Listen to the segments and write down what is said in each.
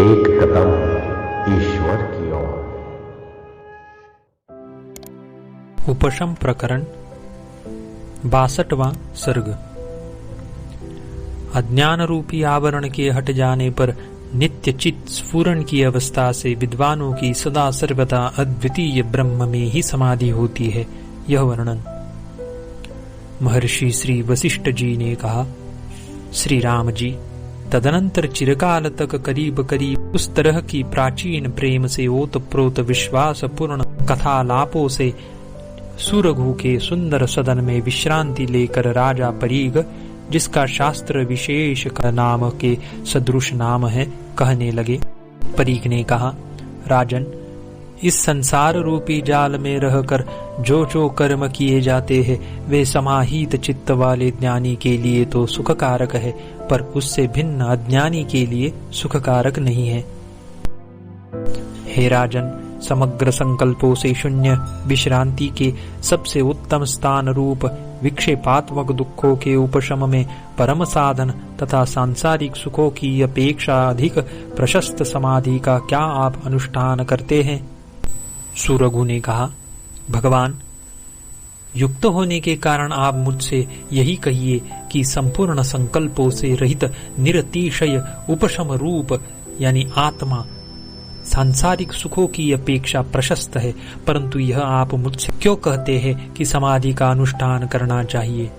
एक कदम ईश्वर की ओर। उपशम प्रकरण 62वां सर्ग। अज्ञान रूपी आवरण के हट जाने पर नित्य चित्त स्फुरण की अवस्था से विद्वानों की सदा सर्वदा अद्वितीय ब्रह्म में ही समाधि होती है। यह वर्णन। महर्षि श्री वशिष्ठ जी ने कहा, श्री राम जी, तदनंतर चिरकाल तक करीब करीब उस तरह की प्राचीन प्रेम से ओतप्रोत विश्वास पूर्ण कथालापों से सुरघु के सुंदर सदन में विश्रांति लेकर राजा परीग, जिसका शास्त्र विशेष का नाम के सदृश नाम है, कहने लगे। परीग ने कहा, राजन, इस संसार रूपी जाल में रहकर जो कर्म किए जाते हैं वे समाहित चित्त वाले ज्ञानी के लिए तो सुखकारक है, पर उससे भिन्न अज्ञानी के लिए सुखकारक नहीं है। हे राजन, समग्र संकल्पों से शून्य विश्रांति के सबसे उत्तम स्थान रूप विक्षेपात्मक दुखों के उपशम में परम साधन तथा सांसारिक सुखों की अपेक्षा अधिक प्रशस्त समाधि का क्या आप अनुष्ठान करते हैं? सुरघु ने कहा, भगवान, युक्त होने के कारण आप मुझसे यही कहिए कि संपूर्ण संकल्पों से रहित निरतिशय उपशम रूप यानी आत्मा सांसारिक सुखों की अपेक्षा प्रशस्त है, परंतु यह आप मुझसे क्यों कहते हैं कि समाधि का अनुष्ठान करना चाहिए?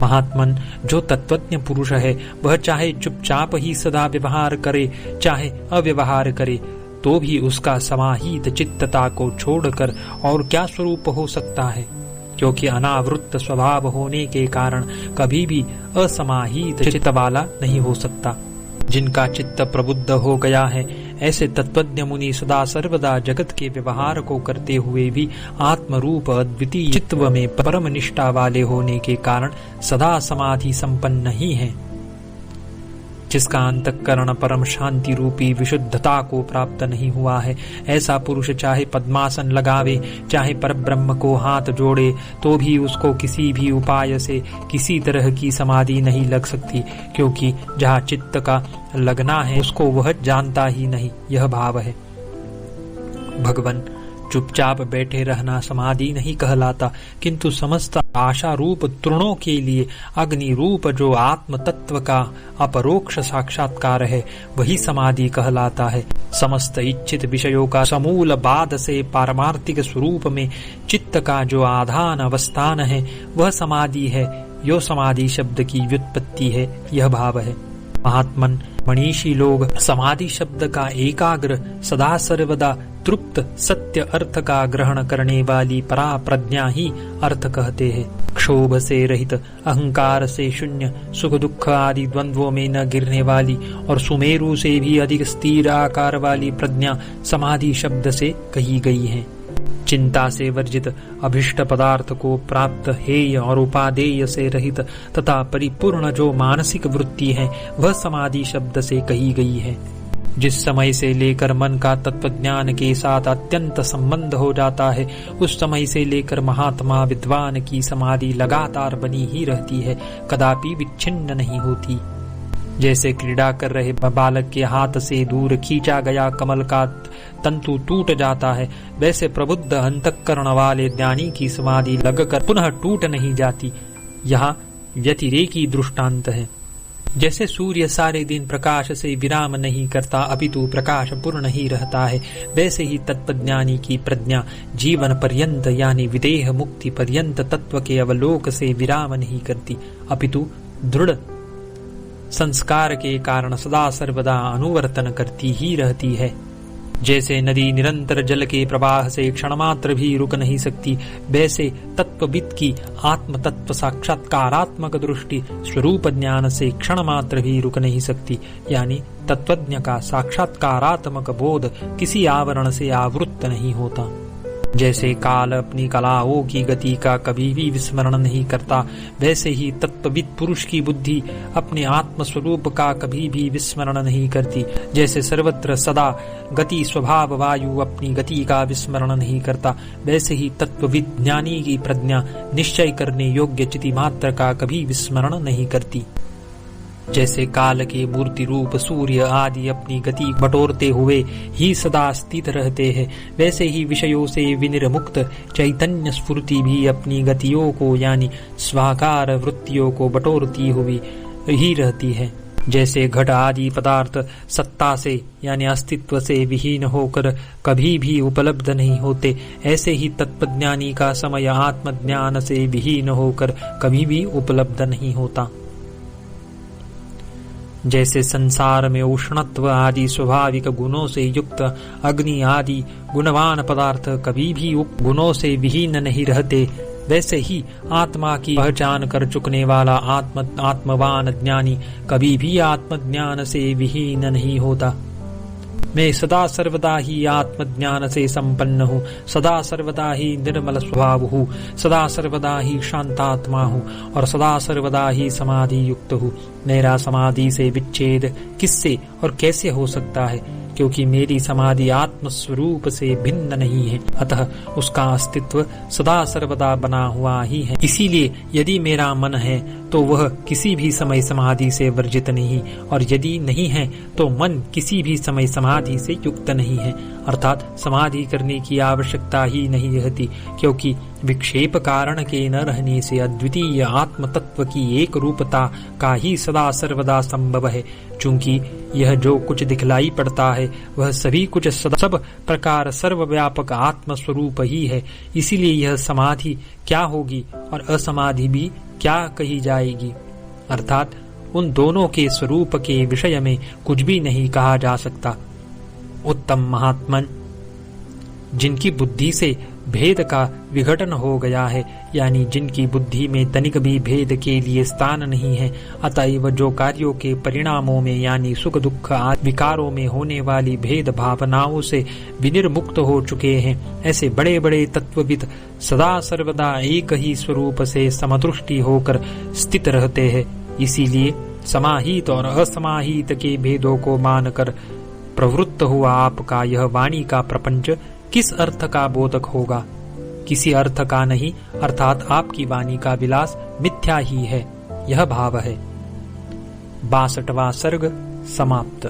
महात्मन, जो तत्वज्ञ पुरुष है वह चाहे चुपचाप ही सदा व्यवहार करे चाहे अव्यवहार करे, तो भी उसका समाहित चित्तता को छोड़कर और क्या स्वरूप हो सकता है? क्योंकि अनावृत्त स्वभाव होने के कारण कभी भी असमाहित चित्त वाला नहीं हो सकता। जिनका चित्त प्रबुद्ध हो गया है, ऐसे तत्वज्ञ मुनि सदा सर्वदा जगत के व्यवहार को करते हुए भी आत्मरूप अद्वितीय चित्व में परम निष्ठा वाले होने के कारण सदा समाधि संपन्न ही है। जिसका अंतःकरण परम शांति रूपी विशुद्धता को प्राप्त नहीं हुआ है, ऐसा पुरुष चाहे पद्मासन लगावे चाहे परब्रह्म को हाथ जोड़े, तो भी उसको किसी भी उपाय से किसी तरह की समाधि नहीं लग सकती, क्योंकि जहाँ चित्त का लगना है उसको वह जानता ही नहीं। यह भाव है। भगवान, चुपचाप बैठे रहना समाधि नहीं कहलाता, किंतु समस्त आशा रूप तृणों के लिए अग्नि रूप जो आत्म तत्व का अपरोक्ष साक्षात्कार है, वही समाधि कहलाता है। समस्त इच्छित विषयों का समूल बाद से पारमार्थिक स्वरूप में चित्त का जो आधान अवस्थान है, वह समाधि है। यो समाधि शब्द की व्युत्पत्ति है। यह भाव है। महात्मन, मनीषी लोग समाधि शब्द का एकाग्र सदा सर्वदा तृप्त सत्य अर्थ का ग्रहण करने वाली परा प्रज्ञा ही अर्थ कहते हैं। क्षोभ से रहित, अहंकार से शून्य, सुख दुख आदि द्वंद्वों में न गिरने वाली और सुमेरु से भी अधिक स्थिर आकार वाली प्रज्ञा समाधि शब्द से कही गई है। चिंता से वर्जित, अभिष्ट पदार्थ को प्राप्त, हेय और उपादेय से रहित तथा परिपूर्ण जो मानसिक वृत्ति है, वह समाधि शब्द से कही गई है। जिस समय से लेकर मन का तत्वज्ञान के साथ अत्यंत संबंध हो जाता है, उस समय से लेकर महात्मा विद्वान की समाधि लगातार बनी ही रहती है, कदापि विच्छिन्न नहीं होती। जैसे क्रीड़ा कर रहे बालक के हाथ से दूर खींचा गया कमल का तंतु टूट जाता है, वैसे प्रबुद्ध अंतःकरण वाले ज्ञानी की समाधि लगकर पुनः टूट नहीं जाती। यहाँ व्यतिरेकी दृष्टांत है। जैसे सूर्य सारे दिन प्रकाश से विराम नहीं करता अपितु प्रकाश पूर्ण ही रहता है, वैसे ही तत्वज्ञानी की प्रज्ञा जीवन पर्यंत यानी विदेह मुक्ति पर्यंत तत्व के अवलोक से विराम नहीं करती, अपितु दृढ़ संस्कार के कारण सदा सर्वदा अनुवर्तन करती ही रहती है। जैसे नदी निरंतर जल के प्रवाह से क्षणमात्र भी रुक नहीं सकती, वैसे तत्वविद की आत्म तत्व साक्षात्कारात्मक दृष्टि स्वरूप ज्ञान से क्षणमात्र भी रुक नहीं सकती, यानी तत्वज्ञ का साक्षात्कारात्मक बोध किसी आवरण से आवृत्त नहीं होता। जैसे काल अपनी कलाओं की गति का कभी भी विस्मरण नहीं करता, वैसे ही तत्वविद पुरुष की बुद्धि अपने आत्म स्वरूप का कभी भी विस्मरण नहीं करती। जैसे सर्वत्र सदा गति स्वभाव वायु अपनी गति का विस्मरण नहीं करता, वैसे ही तत्वविद ज्ञानी की प्रज्ञा निश्चय करने योग्य चिति मात्र का कभी विस्मरण नहीं करती। जैसे काल के मूर्ति रूप सूर्य आदि अपनी गति बटोरते हुए ही सदा स्थित रहते हैं, वैसे ही विषयों से विनिर्मुक्त चैतन्य स्फूर्ति भी अपनी गतियों को यानी स्वाकार वृत्तियों को बटोरती हुई ही रहती है। जैसे घट आदि पदार्थ सत्ता से यानी अस्तित्व से विहीन होकर कभी भी उपलब्ध नहीं होते, ऐसे ही तत्वज्ञानी का समय आत्मज्ञान से विहीन होकर कभी भी उपलब्ध नहीं होता। जैसे संसार में उष्णत्व आदि स्वाभाविक गुणों से युक्त अग्नि आदि गुणवान पदार्थ कभी भी गुणों से विहीन नहीं रहते, वैसे ही आत्मा की पहचान कर चुकने वाला आत्मवान ज्ञानी कभी भी आत्मज्ञान से विहीन नहीं होता। मैं सदा सर्वदा ही आत्मज्ञान से संपन्न हूँ, सदा सर्वदा ही निर्मल स्वभाव हूँ, सदा सर्वदा ही शांतात्मा हूँ और सदा सर्वदा ही समाधि युक्त हूँ। मेरा समाधि से विच्छेद किससे और कैसे हो सकता है, क्योंकि मेरी समाधि आत्म स्वरूप से भिन्न नहीं है, अतः उसका अस्तित्व सदा सर्वदा बना हुआ ही है। इसीलिए यदि मेरा मन है तो वह किसी भी समय समाधि से वर्जित नहीं, और यदि नहीं है तो मन किसी भी समय समाधि से युक्त नहीं है, अर्थात समाधि करने की आवश्यकता ही नहीं रहती, क्योंकि विक्षेप कारण के न रहने से अद्वितीय आत्म तत्व की एक रूपता का ही सदा सर्वदा संभव है। चूंकि यह जो कुछ दिखलाई पड़ता है वह सभी कुछ सब प्रकार सर्वव्यापक आत्म स्वरूप ही है, इसीलिए यह समाधि क्या होगी और असमाधि भी क्या कही जाएगी, अर्थात उन दोनों के स्वरूप के विषय में कुछ भी नहीं कहा जा सकता। उत्तम महात्मन जिनकी बुद्धि से भेद का विघटन हो गया है, यानी जिनकी बुद्धि में तनिक भी भेद के लिए स्थान नहीं है, अतएव जो कार्यों के परिणामों में यानी सुख दुख आदि विकारों में होने वाली भेद भावनाओं से विनिर्मुक्त हो चुके हैं, ऐसे बड़े बड़े तत्वविद सदा सर्वदा एक ही स्वरूप से समदृष्टि होकर स्थित रहते हैं। इसीलिए समाहित और असमाहित के भेदों को मानकर प्रवृत्त हुआ आपका यह वाणी का प्रपंच किस अर्थ का बोधक होगा? किसी अर्थ का नहीं, अर्थात आपकी वाणी का विलास मिथ्या ही है, यह भाव है। 62वां सर्ग समाप्त।